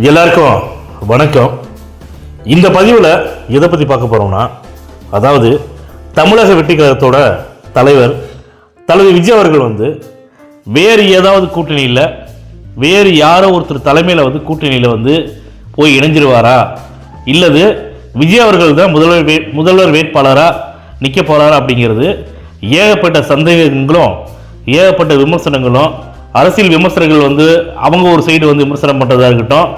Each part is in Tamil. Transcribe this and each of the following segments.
எல்லாருக்கும் வணக்கம். இந்த பதிவில் எதை பற்றி பார்க்க போகிறோம்னா, அதாவது தமிழக வெற்றி கழகத்தோட தலைவர் தலைவர் விஜய் அவர்கள் வேறு ஏதாவது கூட்டணியில் வேறு யாரோ ஒருத்தர் தலைமையில் கூட்டணியில் போய் இணைஞ்சிருவாரா, இல்லது விஜய் அவர்கள் தான் முதல்வர் வேட்பாளராக நிற்க போகிறாரா அப்படிங்கிறது ஏகப்பட்ட சந்தேகங்களும் ஏகப்பட்ட விமர்சனங்களும், அரசியல் விமர்சனங்கள் அவங்க ஒரு சைடு விமர்சனம் பண்ணுறதா இருக்கட்டும்,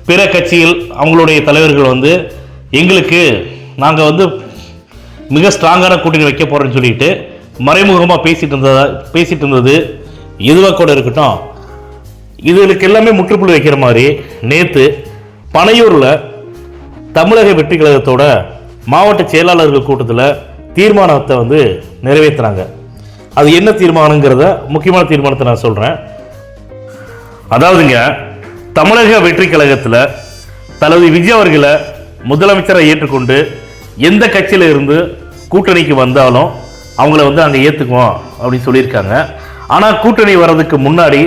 பிற கட்சிகள் அவங்களுடைய தலைவர்கள் எங்களுக்கு நாங்கள் மிக ஸ்ட்ராங்கான கூட்டணி வைக்க போகிறோன்னு சொல்லிட்டு மறைமுகமாக பேசிட்டு இருந்தது எதுவாக கூட இருக்கட்டும், இதுகளுக்கு எல்லாமே முற்றுப்புள்ளி வைக்கிற மாதிரி நேற்று பனையூரில் தமிழக வெற்றி கழகத்தோட மாவட்ட செயலாளர்கள் கூட்டத்தில் தீர்மானத்தை நிறைவேற்றுறாங்க. அது என்ன தீர்மானங்கிறத முக்கியமான தீர்மானத்தை நான் சொல்கிறேன். அதாவதுங்க, தமிழக வெற்றி கழகத்தில் தளபதி விஜய் அவர்களை முதலமைச்சரை ஏற்றுக்கொண்டு எந்த கட்சியில் இருந்து கூட்டணிக்கு வந்தாலும் அவங்கள அங்கே ஏற்றுக்குவோம் அப்படின்னு சொல்லியிருக்காங்க. ஆனால் கூட்டணி வர்றதுக்கு முன்னாடி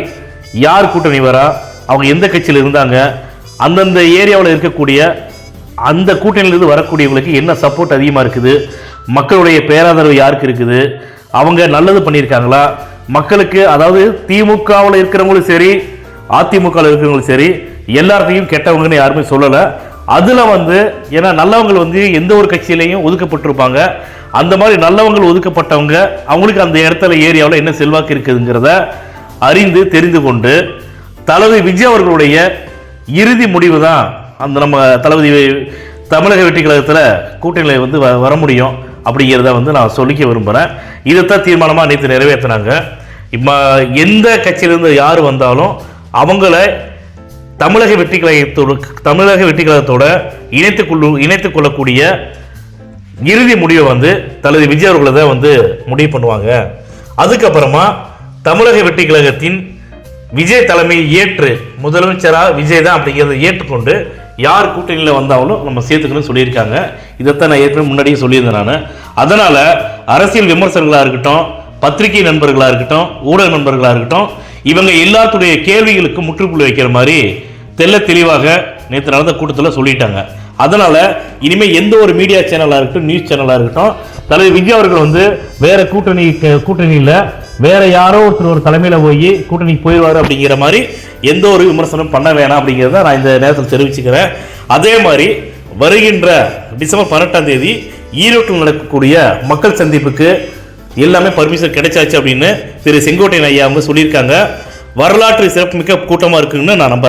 யார் கூட்டணி வரா, அவங்க எந்த கட்சியில் இருந்தாங்க, அந்தந்த ஏரியாவில் இருக்கக்கூடிய அந்த கூட்டணியிலிருந்து வரக்கூடியவங்களுக்கு என்ன சப்போர்ட் அதிகமாக இருக்குது, மக்களுடைய பேராதரவு யாருக்கு இருக்குது, அவங்க நல்லது பண்ணியிருக்காங்களா மக்களுக்கு, அதாவது திமுகவில் இருக்கிறவங்களும் சரி அதிமுகவில் இருக்கிறவங்களும் சரி எல்லாத்தையும் கெட்டவங்கன்னு யாருமே சொல்லலை. அதில் ஏன்னா நல்லவங்க எந்த ஒரு கட்சியிலையும் ஒதுக்கப்பட்டிருப்பாங்க, அந்த மாதிரி நல்லவங்க ஒதுக்கப்பட்டவங்க அவங்களுக்கு அந்த இடத்துல ஏரியாவில் என்ன செல்வாக்கு இருக்குதுங்கிறத அறிந்து தெரிந்து கொண்டு தளபதி விஜய் அவர்களுடைய இறுதி முடிவு தான் அந்த நம்ம தளபதி தமிழக வெற்றி கழகத்தில் கூட்டணியில் வர முடியும் அப்படிங்கிறத நான் சொல்லிக்க விரும்புகிறேன். இதைத்தான் தீர்மானமாக நேற்று நிறைவேற்றினாங்க. இப்போ எந்த கட்சியிலிருந்து யார் வந்தாலும் அவங்கள தமிழக வெற்றி கழகத்தோட இணைத்துக் கொள்ளக்கூடிய இறுதி முடிவை தளபதி விஜய் அவர்களை தான் முடிவு பண்ணுவாங்க. அதுக்கப்புறமா தமிழக வெற்றி கழகத்தின் விஜய் தலைமையை ஏற்று முதலமைச்சராக விஜய் தான் அப்படிங்கிறத ஏற்றுக்கொண்டு யார் கூட்டணியில் வந்தாலும் நம்ம சேர்த்துக்கணும்னு சொல்லியிருக்காங்க. இதைத்தான் நான் ஏற்கனவே முன்னாடியே சொல்லியிருந்தேன் நான். அதனால் அரசியல் விமர்சகர்களாக இருக்கட்டும், பத்திரிகை நண்பர்களாக இருக்கட்டும், ஊடக நண்பர்களாக இருக்கட்டும், இவங்க எல்லாத்துடைய கேள்விகளுக்கு முற்றுப்புள்ளி வைக்கிற மாதிரி தெல்ல தெளிவாக நேற்று நடந்த கூட்டத்தில் சொல்லிட்டாங்க. அதனால் இனிமேல் எந்த ஒரு மீடியா சேனலாக இருக்கட்டும், நியூஸ் சேனலாக இருக்கட்டும், தலைவர் விஜய் அவர்கள் வேற கூட்டணியில் வேற யாரோ ஒருத்தர் ஒரு தலைமையில் போய் கூட்டணிக்கு போயிடுவார் அப்படிங்கிற மாதிரி எந்த ஒரு விமர்சனம் பண்ண வேணாம் அப்படிங்கிறத நான் இந்த நேரத்தில் தெரிவிச்சுக்கிறேன். அதே மாதிரி வருகின்ற டிசம்பர் 18ஆம் தேதி ஈரோட்டில் நடக்கக்கூடிய மக்கள் சந்திப்புக்கு எல்லாமே பர்மிஷன் கிடைச்சாச்சு அப்படின்னு திரு செங்கோட்டையன் ஐயா அவங்க சொல்லியிருக்காங்க. வரலாற்று சிறப்புமிக்க கூட்டமாக இருக்குன்னு நான் நம்புறேன்.